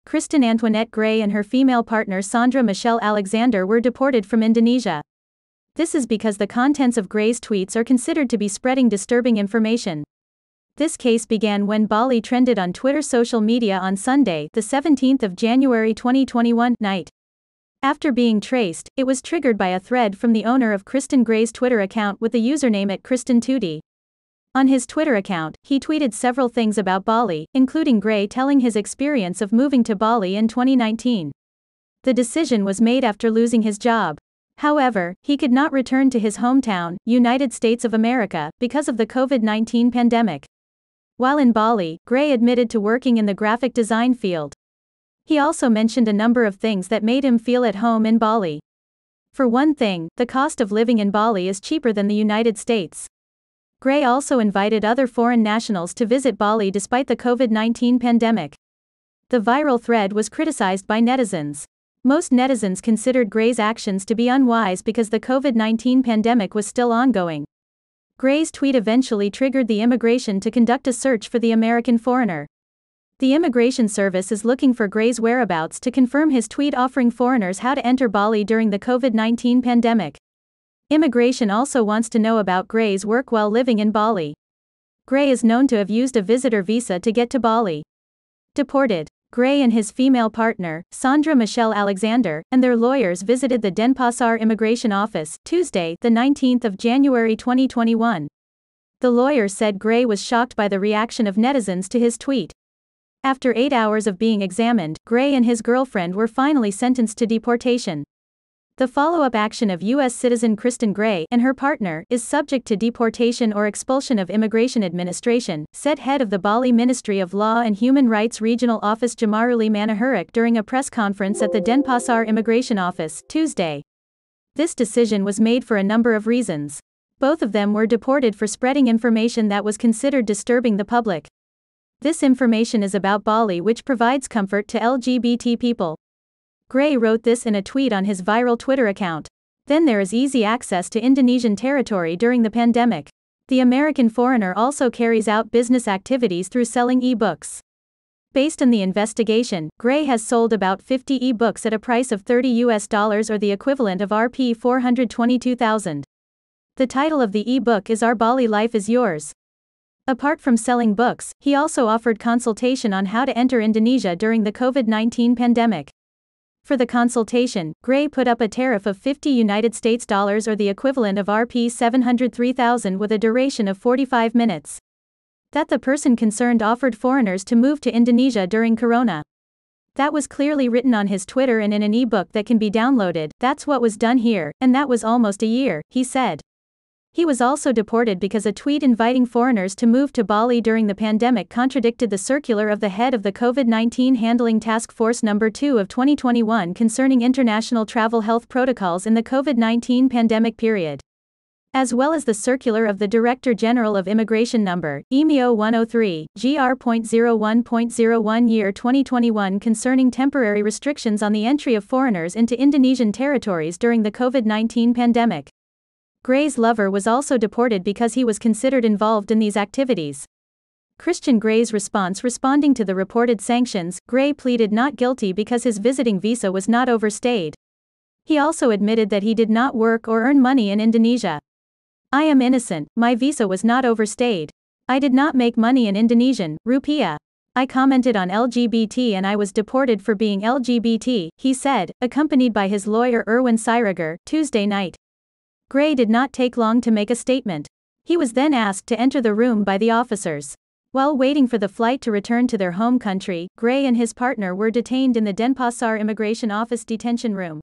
Kristen Antoinette Gray and her female partner Saundra Michelle Alexander were deported from Indonesia. This is because the contents of Gray's tweets are considered to be spreading disturbing information. This case began when Bali trended on Twitter social media on Sunday, the 17th of January 2021 night. After being traced, it was triggered by a thread from the owner of Kristen Gray's Twitter account with the username @KristenTuti. On his Twitter account, he tweeted several things about Bali, including Gray telling his experience of moving to Bali in 2019. The decision was made after losing his job. However, he could not return to his hometown, United States of America, because of the COVID-19 pandemic. While in Bali, Gray admitted to working in the graphic design field. He also mentioned a number of things that made him feel at home in Bali. For one thing, the cost of living in Bali is cheaper than the United States. Gray also invited other foreign nationals to visit Bali despite the COVID-19 pandemic. The viral thread was criticized by netizens. Most netizens considered Gray's actions to be unwise because the COVID-19 pandemic was still ongoing. Gray's tweet eventually triggered the immigration to conduct a search for the American foreigner. The Immigration Service is looking for Gray's whereabouts to confirm his tweet offering foreigners how to enter Bali during the COVID-19 pandemic. Immigration also wants to know about Gray's work while living in Bali. Gray is known to have used a visitor visa to get to Bali. Deported. Gray and his female partner, Saundra Michelle Alexander, and their lawyers visited the Denpasar Immigration Office, Tuesday, the 19th of January 2021. The lawyer said Gray was shocked by the reaction of netizens to his tweet. After 8 hours of being examined, Gray and his girlfriend were finally sentenced to deportation. The follow-up action of U.S. citizen Kristen Gray and her partner is subject to deportation or expulsion of Immigration Administration, said head of the Bali Ministry of Law and Human Rights Regional Office Jamaruli Manahurik during a press conference at the Denpasar Immigration Office, Tuesday. This decision was made for a number of reasons. Both of them were deported for spreading information that was considered disturbing the public. This information is about Bali, which provides comfort to LGBT people. Gray wrote this in a tweet on his viral Twitter account. Then there is easy access to Indonesian territory during the pandemic. The American foreigner also carries out business activities through selling e-books. Based on the investigation, Gray has sold about 50 e-books at a price of $30 or the equivalent of Rp 422,000. The title of the e-book is Our Bali Life is Yours. Apart from selling books, he also offered consultation on how to enter Indonesia during the COVID-19 pandemic. For the consultation, Gray put up a tariff of $50 or the equivalent of Rp 703,000 with a duration of 45 minutes. That the person concerned offered foreigners to move to Indonesia during Corona. That was clearly written on his Twitter and in an e-book that can be downloaded. That's what was done here, and that was almost a year, he said. He was also deported because a tweet inviting foreigners to move to Bali during the pandemic contradicted the circular of the head of the COVID-19 Handling Task Force No. 2 of 2021 concerning international travel health protocols in the COVID-19 pandemic period. As well as the circular of the Director General of Immigration No. EMIO 103, GR.01.01 year 2021 concerning temporary restrictions on the entry of foreigners into Indonesian territories during the COVID-19 pandemic. Gray's lover was also deported because he was considered involved in these activities. Kristen Gray's response responding to the reported sanctions, Gray pleaded not guilty because his visiting visa was not overstayed. He also admitted that he did not work or earn money in Indonesia. I am innocent, my visa was not overstayed. I did not make money in Indonesian, rupiah. I commented on LGBT and I was deported for being LGBT, he said, accompanied by his lawyer Erwin Siregar, Tuesday night. Gray did not take long to make a statement. He was then asked to enter the room by the officers. While waiting for the flight to return to their home country, Gray and his partner were detained in the Denpasar Immigration Office detention room.